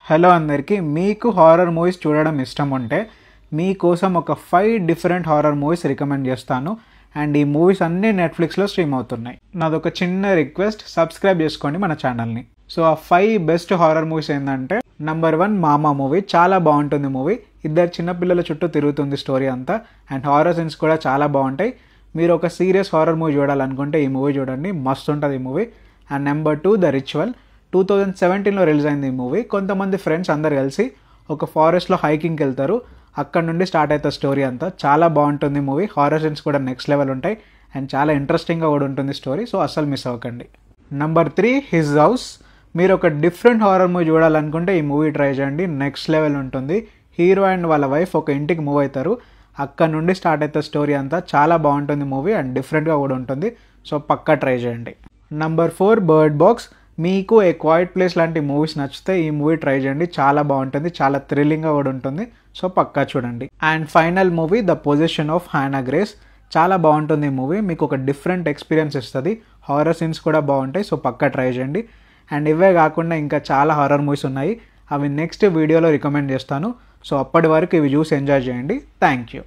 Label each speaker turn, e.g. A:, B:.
A: Hello అందరికీ, మీకు horror movies చూడడం ఇష్టం ఉంటే మీకోసం ఒక 5 డిఫరెంట్ హారర్ మూవీస్ రికమెండ్ చేస్తాను. అండ్ ఈ మూవీస్ అన్నీ నెట్ఫ్లిక్స్లో స్ట్రీమ్ అవుతున్నాయి. నాదొక చిన్న రిక్వెస్ట్, సబ్స్క్రైబ్ చేసుకోండి మన ఛానల్ని. సో ఆ 5 బెస్ట్ హారర్ మూవీస్ ఏంటంటే, నెంబర్ 1 మామా మూవీ. చాలా బాగుంటుంది మూవీ. ఇద్దరు చిన్నపిల్లల చుట్టూ తిరుగుతుంది స్టోరీ అంతా. అండ్ హారర్ సీన్స్ కూడా చాలా బాగుంటాయి. మీరు ఒక సీరియస్ హారర్ మూవీ చూడాలనుకుంటే ఈ మూవీ చూడండి, మస్తు ఉంటుంది ఈ movie. And number 2 the ritual. 2017లో రిలీజ్ అయింది ఈ మూవీ. కొంతమంది ఫ్రెండ్స్ అందరు కలిసి ఒక ఫారెస్ట్లో హైకింగ్కి వెళ్తారు. అక్కడ నుండి స్టార్ట్ అవుతుంది స్టోరీ అంతా. చాలా బాగుంటుంది మూవీ. హారర్ సీన్స్ కూడా నెక్స్ట్ లెవెల్ ఉంటాయి అండ్ చాలా ఇంట్రెస్టింగ్గా కూడా ఉంటుంది స్టోరీ. సో అస్సలు మిస్ అవ్వకండి. Number 3 his house. మీరు ఒక డిఫరెంట్ హారర్ మూవీ చూడాలనుకుంటే ఈ మూవీ ట్రై చేయండి, నెక్స్ట్ లెవెల్ ఉంటుంది. హీరో అండ్ వాళ్ళ వైఫ్ ఒక ఇంటికి మూవ్ అవుతారు. అక్కడ నుండి స్టార్ట్ అవుతుంది స్టోరీ అంతా. చాలా బాగుంటుంది మూవీ అండ్ డిఫరెంట్గా కూడా ఉంటుంది. సో పక్కా ట్రై చేయండి. Number 4 bird box. మీకు ఏ క్వైట్ ప్లేస్ లాంటి మూవీస్ నచ్చితే ఈ మూవీ ట్రై చేయండి. చాలా బాగుంటుంది, చాలా థ్రిల్లింగ్గా కూడా ఉంటుంది. సో పక్కా చూడండి. And final movie the possession of Hannah Grace. చాలా బాగుంటుంది ఈ మూవీ. మీకు ఒక డిఫరెంట్ ఎక్స్పీరియన్స్ ఇస్తుంది. హారర్ సీన్స్ కూడా బాగుంటాయి. సో పక్కా ట్రై చేయండి. అండ్ ఇవే కాకుండా ఇంకా చాలా హారర్ మూవీస్ ఉన్నాయి. అవి నెక్స్ట్ వీడియోలో రికమెండ్ చేస్తాను. సో అప్పటి వరకు ఇవి చూసి ఎంజాయ్ చేయండి. Thank you.